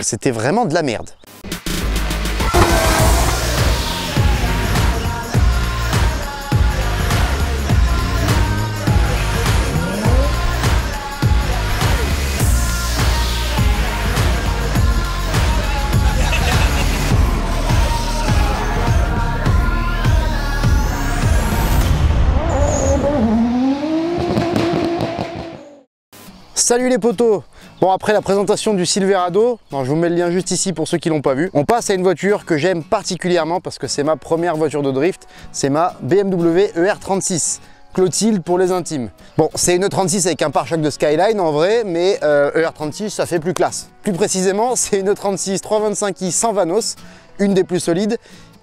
C'était vraiment de la merde. Salut les potos! Bon, après la présentation du Silverado, je vous mets le lien juste ici pour ceux qui l'ont pas vu, on passe à une voiture que j'aime particulièrement parce que c'est ma première voiture de drift, c'est ma BMW ER36, Clotilde pour les intimes. Bon, c'est une E36 avec un pare-choc de Skyline en vrai, mais ER36 ça fait plus classe. Plus précisément, c'est une E36 325i sans Vanos, une des plus solides,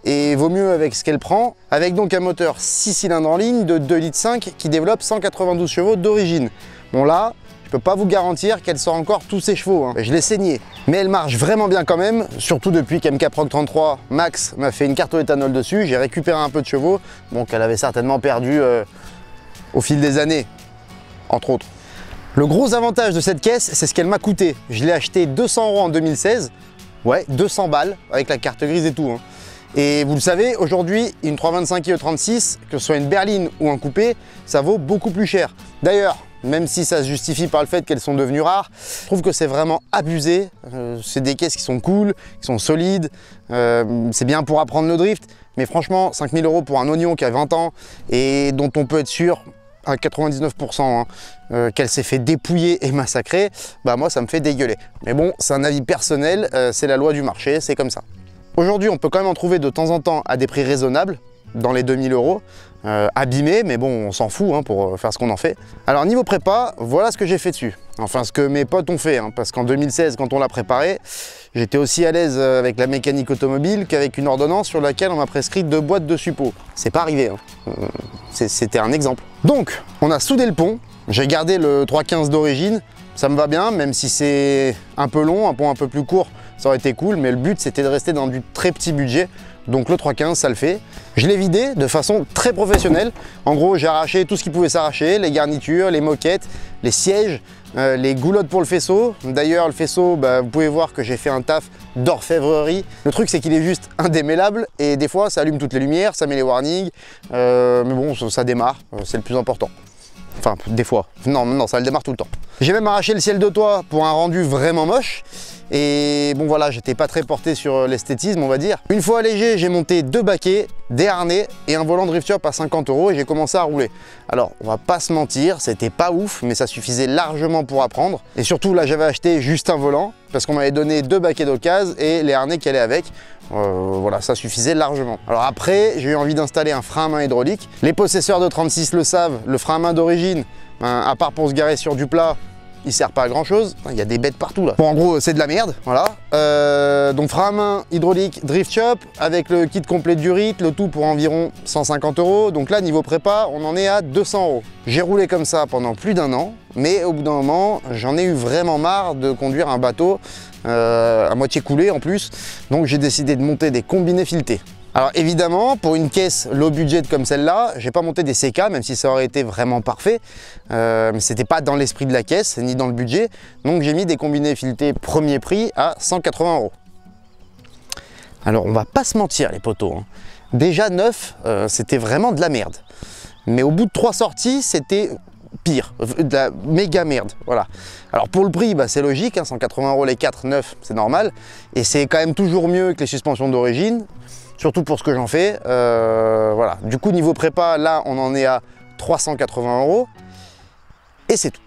et vaut mieux avec ce qu'elle prend, avec donc un moteur 6 cylindres en ligne de 2,5 litres qui développe 192 chevaux d'origine. Bon là, je peux pas vous garantir qu'elle sort encore tous ses chevaux, hein. Je l'ai saignée. Mais elle marche vraiment bien quand même, surtout depuis qu'MK Prog 33 Max m'a fait une carte au éthanol dessus. J'ai récupéré un peu de chevaux, bon qu'elle avait certainement perdu au fil des années, entre autres. Le gros avantage de cette caisse, c'est ce qu'elle m'a coûté. Je l'ai acheté 200 € en 2016, ouais, 200 balles, avec la carte grise et tout, hein. Et vous le savez, aujourd'hui, une 325i E36, que ce soit une berline ou un coupé, ça vaut beaucoup plus cher. D'ailleurs, même si ça se justifie par le fait qu'elles sont devenues rares, je trouve que c'est vraiment abusé. C'est des caisses qui sont cool, qui sont solides, c'est bien pour apprendre le drift, mais franchement, 5 000 € pour un oignon qui a 20 ans et dont on peut être sûr à 99% qu'elle s'est fait dépouiller et massacrer, bah moi ça me fait dégueuler. Mais bon, c'est un avis personnel, c'est la loi du marché, c'est comme ça. Aujourd'hui, on peut quand même en trouver de temps en temps à des prix raisonnables, dans les 2000 €, abîmés, mais bon, on s'en fout hein, pour faire ce qu'on en fait. Alors niveau prépa, voilà ce que j'ai fait dessus. Enfin, ce que mes potes ont fait, hein, parce qu'en 2016, quand on l'a préparé, j'étais aussi à l'aise avec la mécanique automobile qu'avec une ordonnance sur laquelle on m'a prescrit 2 boîtes de suppos. C'est pas arrivé, hein. C'était un exemple. Donc, on a soudé le pont, j'ai gardé le 315 d'origine, ça me va bien, même si c'est un peu long, un pont un peu plus court, ça aurait été cool, mais le but c'était de rester dans du très petit budget, donc le 315 ça le fait. Je l'ai vidé de façon très professionnelle, en gros j'ai arraché tout ce qui pouvait s'arracher, les garnitures, les moquettes, les sièges, les goulottes pour le faisceau. D'ailleurs le faisceau, vous pouvez voir que j'ai fait un taf d'orfèvrerie. Le truc c'est qu'il est juste indémêlable et des fois ça allume toutes les lumières, ça met les warnings, mais bon ça démarre, c'est le plus important. Enfin, des fois. Non, ça le démarre tout le temps. J'ai même arraché le ciel de toit pour un rendu vraiment moche. Et bon voilà, j'étais pas très porté sur l'esthétisme, on va dire. Une fois allégé, j'ai monté 2 baquets, des harnais et un volant Drift Shop à 50 € et j'ai commencé à rouler. Alors, on va pas se mentir, c'était pas ouf, mais ça suffisait largement pour apprendre. Et surtout, là, j'avais acheté juste un volant parce qu'on m'avait donné 2 baquets d'occasion et les harnais qui allaient avec. Voilà, ça suffisait largement. Alors après, j'ai eu envie d'installer un frein à main hydraulique. Les possesseurs de 36 le savent, le frein à main d'origine, à part pour se garer sur du plat, il sert pas à grand chose, il y a des bêtes partout là. Bon en gros c'est de la merde, voilà. Donc frein à main hydraulique Drift Shop avec le kit complet du RIT, le tout pour environ 150 €. Donc là niveau prépa on en est à 200 €. J'ai roulé comme ça pendant plus d'1 an, mais au bout d'un moment j'en ai eu vraiment marre de conduire un bateau à moitié coulé en plus. Donc j'ai décidé de monter des combinés filetés. Alors évidemment, pour une caisse low budget comme celle-là, j'ai pas monté des CK, même si ça aurait été vraiment parfait. Mais c'était pas dans l'esprit de la caisse, ni dans le budget. Donc j'ai mis des combinés filetés premier prix à 180 €. Alors on va pas se mentir les potos, hein. Déjà neuf, c'était vraiment de la merde. Mais au bout de 3 sorties, c'était pire, de la méga merde, voilà. Alors pour le prix, c'est logique, hein, 180 € les 4 neufs, c'est normal. Et c'est quand même toujours mieux que les suspensions d'origine. Surtout pour ce que j'en fais, voilà. Du coup, niveau prépa, là, on en est à 380 € et c'est tout.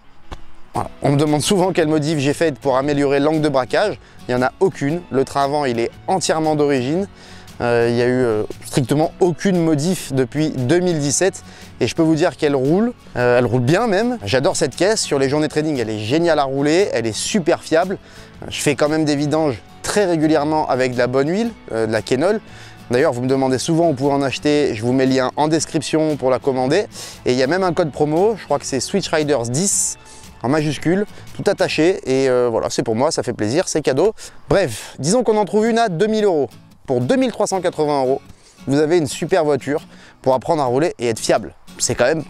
Voilà. On me demande souvent quelle modif j'ai faite pour améliorer l'angle de braquage. Il n'y en a aucune. Le train avant, il est entièrement d'origine. Il n'y a eu strictement aucune modif depuis 2017 et je peux vous dire qu'elle roule bien même. J'adore cette caisse. Sur les journées trading, elle est géniale à rouler, elle est super fiable. Je fais quand même des vidanges très régulièrement avec de la bonne huile, de la Kenol. D'ailleurs, vous me demandez souvent où vous pouvez en acheter, je vous mets le lien en description pour la commander. Et il y a même un code promo, je crois que c'est Switch Riders 10 en majuscule, tout attaché. Et voilà, c'est pour moi, ça fait plaisir, c'est cadeau. Bref, disons qu'on en trouve une à 2000 €. Pour 2380 €, vous avez une super voiture pour apprendre à rouler et être fiable. C'est quand même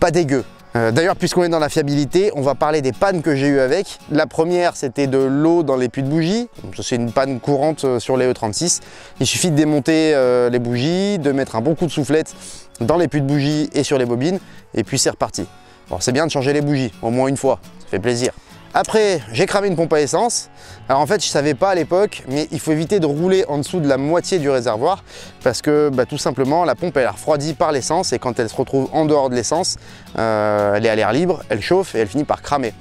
pas dégueu. D'ailleurs, puisqu'on est dans la fiabilité, on va parler des pannes que j'ai eues avec. La première, c'était de l'eau dans les puits de bougies. C'est une panne courante sur les E36. Il suffit de démonter les bougies, de mettre un bon coup de soufflette dans les puits de bougies et sur les bobines, et puis c'est reparti. Bon, c'est bien de changer les bougies, au moins une fois, ça fait plaisir. Après, j'ai cramé une pompe à essence. Alors en fait, je ne savais pas à l'époque, mais il faut éviter de rouler en dessous de la moitié du réservoir parce que tout simplement, la pompe elle est refroidie par l'essence et quand elle se retrouve en dehors de l'essence, elle est à l'air libre, elle chauffe et elle finit par cramer.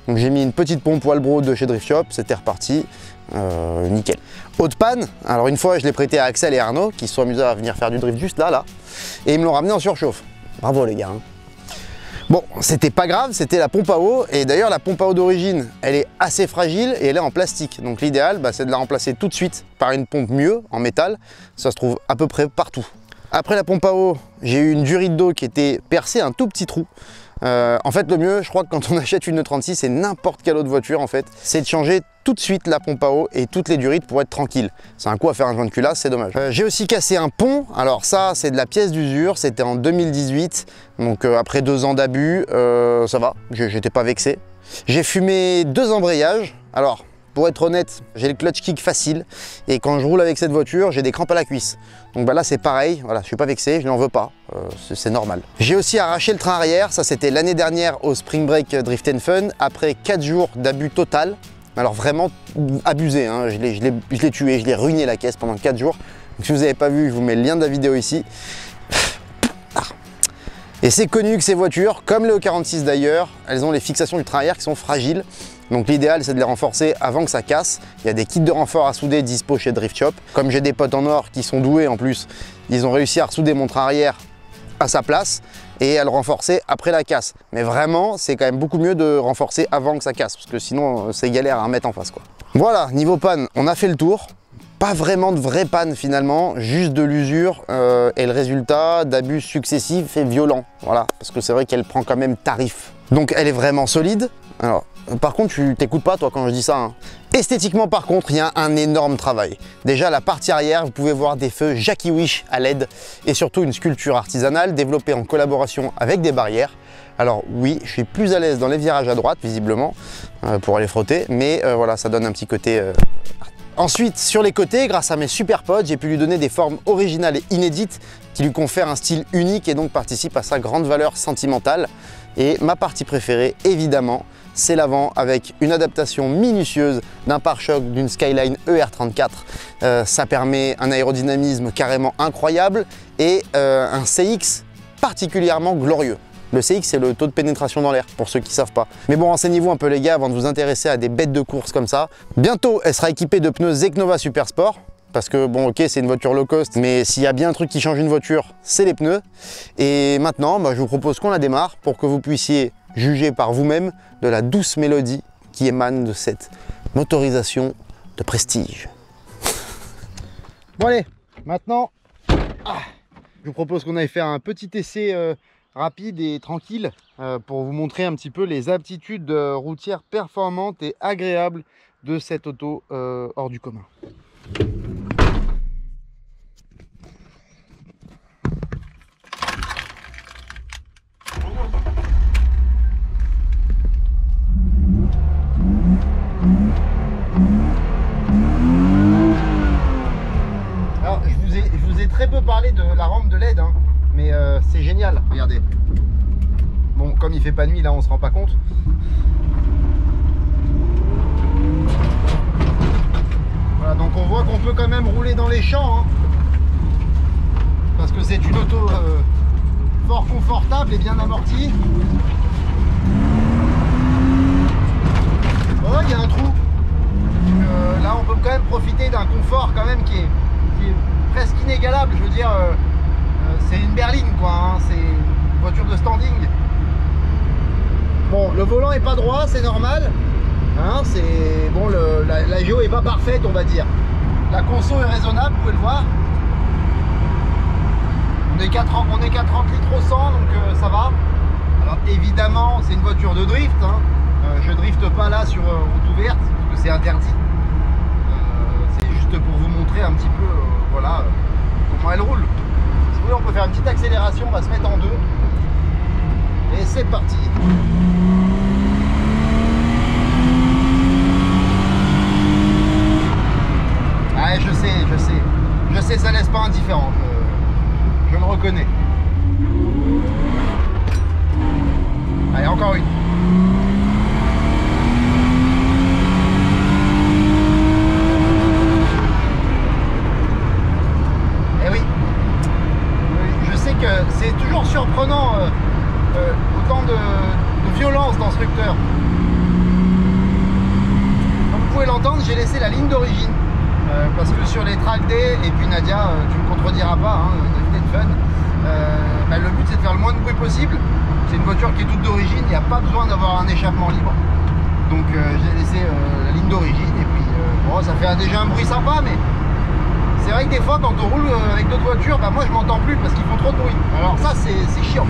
Donc j'ai mis une petite pompe Walbro de chez Drift Shop, c'était reparti, nickel. Autre panne, alors une fois je l'ai prêté à Axel et Arnaud qui se sont amusés à venir faire du drift juste là, et ils me l'ont ramené en surchauffe. Bravo les gars. Bon, c'était pas grave, c'était la pompe à eau, et d'ailleurs la pompe à eau d'origine, elle est assez fragile et elle est en plastique. Donc l'idéal, c'est de la remplacer tout de suite par une pompe mieux, en métal. Ça se trouve à peu près partout. Après la pompe à eau, j'ai eu une durite d'eau qui était percée, un tout petit trou. En fait, le mieux, je crois que quand on achète une E36 et n'importe quelle autre voiture, en fait, c'est de changer tout de suite la pompe à eau et toutes les durites pour être tranquille. C'est un coup à faire un joint de culasse, c'est dommage. J'ai aussi cassé un pont. Alors ça, c'est de la pièce d'usure. C'était en 2018. Donc après 2 ans d'abus, ça va, j'étais pas vexé. J'ai fumé 2 embrayages. Alors, pour être honnête, j'ai le clutch kick facile et quand je roule avec cette voiture, j'ai des crampes à la cuisse. Donc là c'est pareil, voilà, je suis pas vexé, je n'en veux pas, c'est normal. J'ai aussi arraché le train arrière, ça c'était l'année dernière au Spring Break Drift & Fun, après 4 jours d'abus total. Alors vraiment abusé, hein. Je l'ai tué, je l'ai ruiné la caisse pendant 4 jours. Donc si vous n'avez pas vu, je vous mets le lien de la vidéo ici. Et c'est connu que ces voitures, comme les E46 d'ailleurs, elles ont les fixations du train arrière qui sont fragiles. Donc l'idéal c'est de les renforcer avant que ça casse. Il y a des kits de renfort à souder dispo chez Drift Shop. Comme j'ai des potes en or qui sont doués en plus, ils ont réussi à ressouder mon train arrière à sa place et à le renforcer après la casse. Mais vraiment, c'est quand même beaucoup mieux de renforcer avant que ça casse, parce que sinon c'est galère à remettre en face, quoi. Voilà, niveau panne, on a fait le tour. Pas vraiment de vraie panne finalement, juste de l'usure et le résultat d'abus successifs et violents. Voilà, parce que c'est vrai qu'elle prend quand même tarif. Donc elle est vraiment solide. Alors, par contre, tu t'écoutes pas toi quand je dis ça, hein. Esthétiquement par contre, il y a un énorme travail. Déjà la partie arrière, vous pouvez voir des feux Jackie Wish à LED et surtout une sculpture artisanale développée en collaboration avec des barrières. Alors oui, je suis plus à l'aise dans les virages à droite visiblement pour aller frotter, mais voilà, ça donne un petit côté... Ensuite, sur les côtés, grâce à mes super potes, j'ai pu lui donner des formes originales et inédites qui lui confèrent un style unique et donc participent à sa grande valeur sentimentale. Et ma partie préférée, évidemment, c'est l'avant avec une adaptation minutieuse d'un pare-choc d'une Skyline ER34. Ça permet un aérodynamisme carrément incroyable et un CX particulièrement glorieux. Le CX, c'est le taux de pénétration dans l'air, pour ceux qui ne savent pas. Mais bon, renseignez-vous un peu les gars avant de vous intéresser à des bêtes de course comme ça. Bientôt, elle sera équipée de pneus Zeknova Super Sport. Parce que bon, ok, c'est une voiture low cost, mais s'il y a bien un truc qui change une voiture, c'est les pneus. Et maintenant, je vous propose qu'on la démarre pour que vous puissiez juger par vous-même de la douce mélodie qui émane de cette motorisation de prestige. Bon allez, maintenant, je vous propose qu'on aille faire un petit essai rapide et tranquille pour vous montrer un petit peu les aptitudes routières performantes et agréables de cette auto hors du commun. Alors je vous ai très peu parlé de la rampe de LED, hein, mais c'est génial, regardez. Bon, comme il fait pas nuit là, on se rend pas compte. Voilà, donc on voit qu'on peut quand même rouler dans les champs, hein, parce que c'est une auto fort confortable et bien amortie. Oh, il y a un trou. Là, on peut quand même profiter d'un confort quand même qui est presque inégalable. Je veux dire, c'est une berline quoi, hein, c'est une voiture de standing. Bon, le volant est pas droit, c'est normal. Hein, c'est bon, la géo est pas parfaite, on va dire. La conso est raisonnable, vous pouvez le voir. On est qu'à 30 litres au 100, donc ça va. Alors évidemment, c'est une voiture de drift. Hein. Je drifte pas là sur route ouverte, parce que c'est interdit. C'est juste pour vous montrer un petit peu, voilà, comment Bon, elle roule. Si vous voulez, on peut faire une petite accélération, on va se mettre en deux. Et c'est parti. Ouais, je sais, ça laisse pas indifférent, je le reconnais. Allez, encore une. Eh oui, je sais que c'est toujours surprenant, autant de violence dans ce tructeur. Comme vous pouvez l'entendre, j'ai laissé la ligne d'origine. Parce que sur les track day, et puis Nadia, tu me contrediras pas, hein, de fun, bah, le but c'est de faire le moins de bruit possible. C'est une voiture qui est toute d'origine, il n'y a pas besoin d'avoir un échappement libre. Donc j'ai laissé la ligne d'origine et puis bon, ça fait déjà un bruit sympa, mais c'est vrai que des fois quand on roule avec d'autres voitures, bah, moi je m'entends plus parce qu'ils font trop de bruit. Alors ça c'est chiant.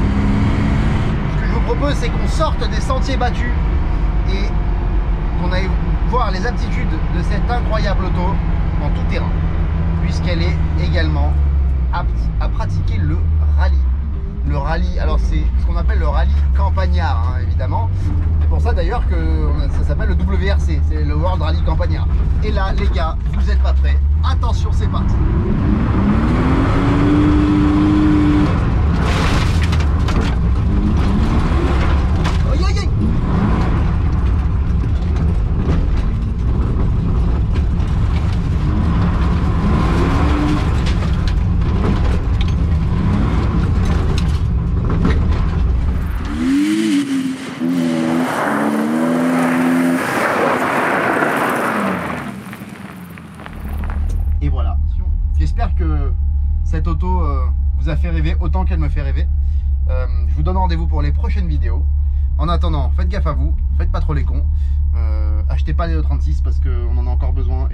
Ce que je vous propose, c'est qu'on sorte des sentiers battus et qu'on aille voir les aptitudes de cette incroyable auto en tout terrain, puisqu'elle est également apte à pratiquer le rallye. Le rallye, alors c'est ce qu'on appelle le rallye campagnard, hein, évidemment. C'est pour ça d'ailleurs que ça s'appelle le WRC, c'est le World Rally Campagnard. Et là, les gars, vous n'êtes pas prêts. Attention, c'est parti. Et voilà, j'espère que cette auto vous a fait rêver autant qu'elle me fait rêver. Je vous donne rendez-vous pour les prochaines vidéos. En attendant, faites gaffe à vous, faites pas trop les cons. Achetez pas les E36 parce qu'on en a encore besoin